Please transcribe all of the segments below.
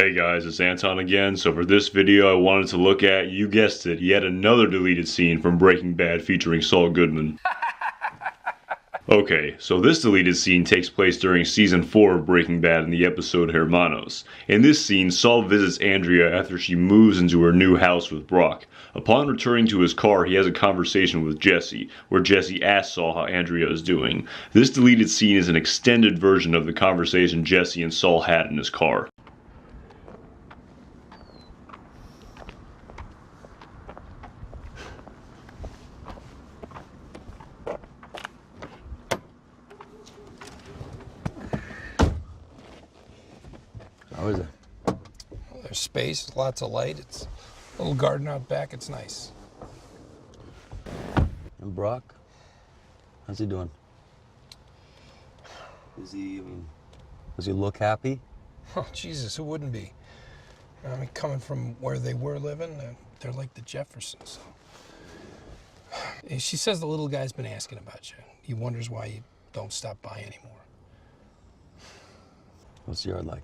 Hey guys, it's Anton again. So for this video I wanted to look at, you guessed it, yet another deleted scene from Breaking Bad featuring Saul Goodman. Okay, so this deleted scene takes place during season 4 of Breaking Bad in the episode Hermanos. In this scene, Saul visits Andrea after she moves into her new house with Brock. Upon returning to his car, he has a conversation with Jesse, where Jesse asks Saul how Andrea is doing. This deleted scene is an extended version of the conversation Jesse and Saul had in his car. How is it? Well, there's space, lots of light. It's a little garden out back. It's nice. And Brock? How's he doing? Does he look happy? Oh, Jesus, who wouldn't be? I mean, coming from where they were living, they're like the Jeffersons. She says the little guy's been asking about you. He wonders why you don't stop by anymore. What's the yard like?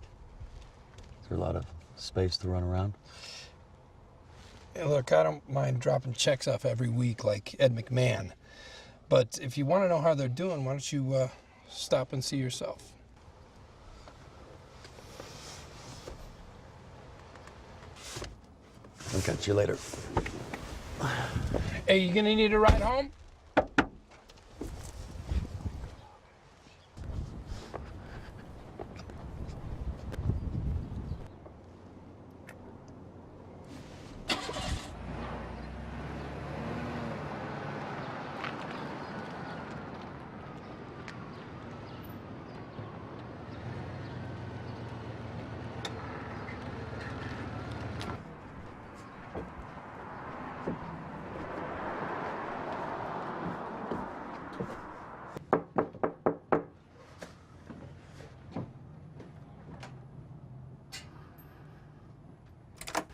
Is there a lot of space to run around? Hey, look, I don't mind dropping checks off every week like Ed McMahon. But if you want to know how they're doing, why don't you stop and see yourself? I'll catch you later. Hey, you gonna need a ride home?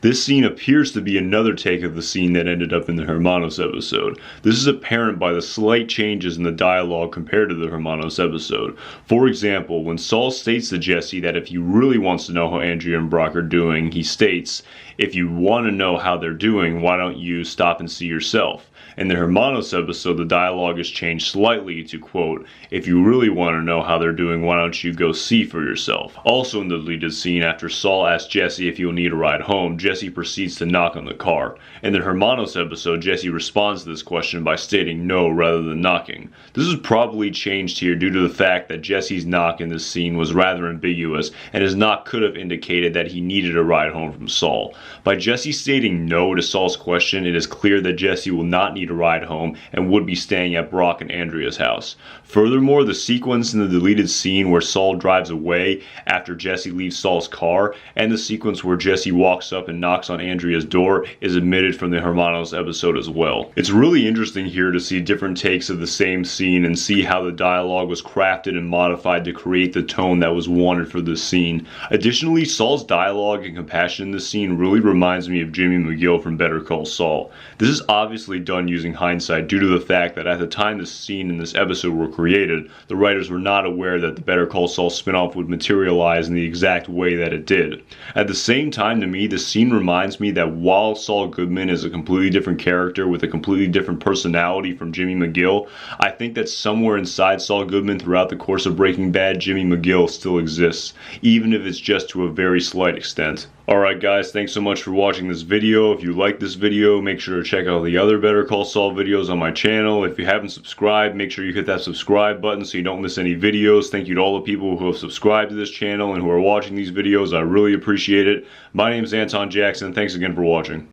This scene appears to be another take of the scene that ended up in the Hermanos episode. This is apparent by the slight changes in the dialogue compared to the Hermanos episode. For example, when Saul states to Jesse that if he really wants to know how Andrea and Brock are doing, he states, "If you want to know how they're doing, why don't you stop and see yourself?" In the Hermanos episode, the dialogue is changed slightly to, quote, "If you really want to know how they're doing, why don't you go see for yourself?" Also in the deleted scene, after Saul asks Jesse if he'll need a ride home, Jesse proceeds to knock on the car. In the Hermanos episode, Jesse responds to this question by stating no rather than knocking. This is probably changed here due to the fact that Jesse's knock in this scene was rather ambiguous, and his knock could have indicated that he needed a ride home from Saul. By Jesse stating no to Saul's question, it is clear that Jesse will not need a ride home and would be staying at Brock and Andrea's house. Furthermore, the sequence in the deleted scene where Saul drives away after Jesse leaves Saul's car, and the sequence where Jesse walks up and knocks on Andrea's door is omitted from the Hermanos episode as well. It's really interesting here to see different takes of the same scene and see how the dialogue was crafted and modified to create the tone that was wanted for this scene. Additionally, Saul's dialogue and compassion in this scene really reminds me of Jimmy McGill from Better Call Saul. This is obviously done using hindsight due to the fact that at the time this scene and this episode were created, the writers were not aware that the Better Call Saul spinoff would materialize in the exact way that it did. At the same time, to me, this scene reminds me that while Saul Goodman is a completely different character with a completely different personality from Jimmy McGill, I think that somewhere inside Saul Goodman throughout the course of Breaking Bad, Jimmy McGill still exists, even if it's just to a very slight extent. Alright guys, thanks so much for watching this video. If you like this video, make sure to check out the other Better Call Saul videos on my channel. If you haven't subscribed, make sure you hit that subscribe button so you don't miss any videos. Thank you to all the people who have subscribed to this channel and who are watching these videos. I really appreciate it. My name is Anton Jackson. Thanks again for watching.